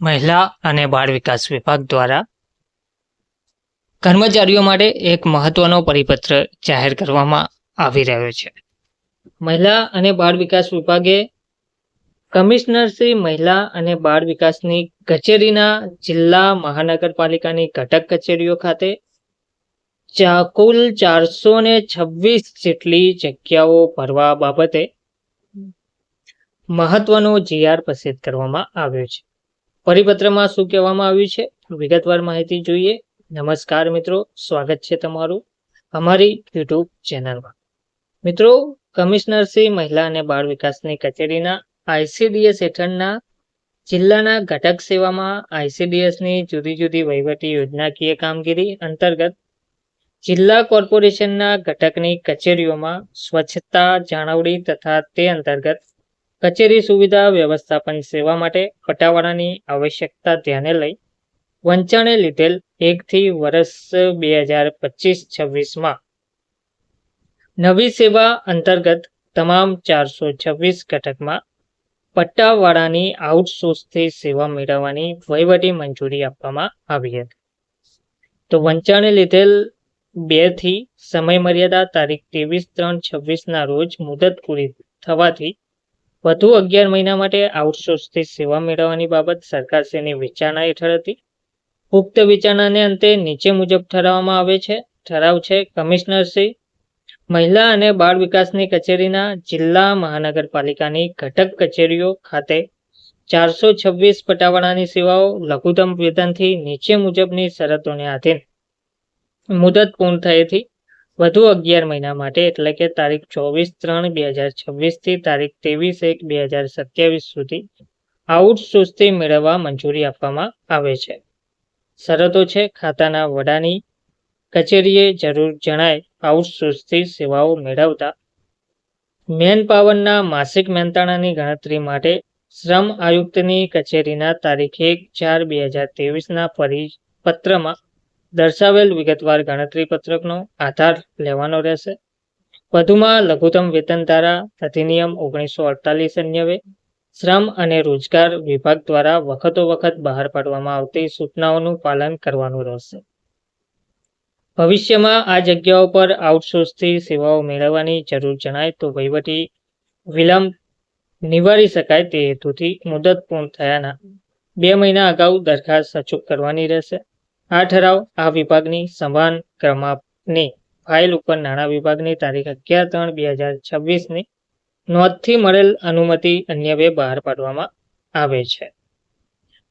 મહિલા અને બાળ વિકાસ વિભાગ દ્વારા કર્મચારીઓ માટે એક મહત્વનો પરિપત્ર જાહેર કરવામાં આવી રહ્યો છે. મહિલા અને બાળ વિકાસ વિભાગે કમિશનર શ્રી મહિલા અને બાળ વિકાસની કચેરીના જિલ્લા મહાનગરપાલિકાની ઘટક કચેરીઓ ખાતે કુલ 426 જેટલી જગ્યાઓ ભરવા બાબતે મહત્વનો GR પ્રસિદ્ધ કરવામાં આવ્યો છે. પરિપત્રમાં શું કહેવામાં આવ્યું છે, વિગતવાર માહિતી જોઈએ. નમસ્કાર મિત્રો, સ્વાગત છે તમારું અમારી યુટ્યુબ ચેનલમાં. મિત્રો, કમિશનર શ્રી મહિલા અને બાળ વિકાસની કચેરીના ICDS હેઠળના જિલ્લાના ઘટક સેવામાં ICDSની જુદી જુદી વહીવટી યોજનાકીય કામગીરી અંતર્ગત જિલ્લા કોર્પોરેશનના ઘટકની કચેરીઓમાં સ્વચ્છતા જાળવણી તથા તે અંતર્ગત કચેરી સુવિધા વ્યવસ્થાપન સેવા માટે પટાવાળાની આવશ્યકતા ધ્યાને લઈ વંચાણે લીધેલ 1 થી વર્ષ 2025-26માં નવી સેવા અંતર્ગત તમામ 426 ઘટકમાં પટ્ટાવાળાની આઉટસોર્સથી સેવા મેળવવાની વહીવટી મંજૂરી આપવામાં આવી હતી. તો વંચાણે લીધેલ 2 થી સમય મર્યાદા તારીખ 23/3/26ના રોજ મુદત પૂરી થવાથી વધુ 11 મહિના માટે આઉટસોર્સથી સેવા મેળવવાની બાબત સરકારશ્રીની વિચારણા હેઠળ હતી. ઉક્ત વિચારણાને અંતે નીચે મુજબ ઠરાવવામાં આવે છે. ઠરાવ છે, કમિશનર શ્રી મહિલા અને બાળ વિકાસની કચેરીના જિલ્લા મહાનગરપાલિકાની ઘટક કચેરીઓ ખાતે 426 પટાવાળાની સેવાઓ લઘુત્તમ વેતનથી નીચે મુજબની શરતોને આધીન મુદત પૂર્ણ થયેથી વધુ 11 મહિના માટે એટલે કે તારીખ 24/3/2026 થી તારીખ 23/1/2027 સુધી આઉટસોર્સથી મેળવવા મંજૂરી આપવામાં આવે છે. શરતો છે, ખાતાના વડાની કચેરીએ જરૂર જણાય આઉટસોર્સથી સેવાઓ મેળવતા મેન પાવરના માસિક મહેનતાણાની ગણતરી માટે શ્રમ આયુક્તની કચેરીના તારીખ 1/4/2023ના પરિપત્રમાં દર્શાવેલ વિગતવાર ગણતરી પત્રકનો આધાર લેવાનો રહેશે. વધુમાં લઘુત્તમ વેતન ધારા અધિનિયમ 1948 અન્વયે શ્રમ અને રોજગાર વિભાગ દ્વારા વખતોવખત બહાર પાડવામાં આવતી સૂચનાઓનું પાલન કરવાનું રહેશે. ભવિષ્યમાં આ જગ્યાઓ પર આઉટસોર્સથી સેવાઓ મેળવવાની જરૂર જણાય તો વહીવટી વિલંબ નિવારી શકાય તે હેતુથી મુદત પૂર્ણ થયાના 2 મહિના અગાઉ દરખાસ્ત અચૂક કરવાની રહેશે. આ ઠરાવ આ વિભાગની સમાન ક્રમાંકની ફાઇલ ઉપર નાણાં વિભાગની તારીખ 11/3/2026ની નોંધથી મળેલ અનુમતિ અન્વયે બહાર પાડવામાં આવે છે.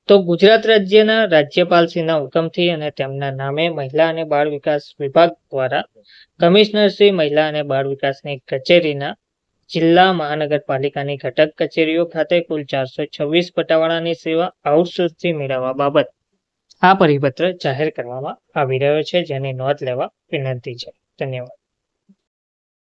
તો ગુજરાત રાજ્યના રાજ્યપાલશ્રીના હુકમથી અને તેમના નામે મહિલા અને બાળ વિકાસ વિભાગ દ્વારા કમિશનર શ્રી મહિલા અને બાળ વિકાસની કચેરીના જિલ્લા મહાનગરપાલિકાની ઘટક કચેરીઓ ખાતે કુલ 426 પટાવાળાની સેવા આઉટસોર્સથી મેળવવા બાબત આ પરિપત્ર જાહેર કરવામાં આવી રહ્યો છે, જેની નોંધ લેવા વિનંતી છે. ધન્યવાદ.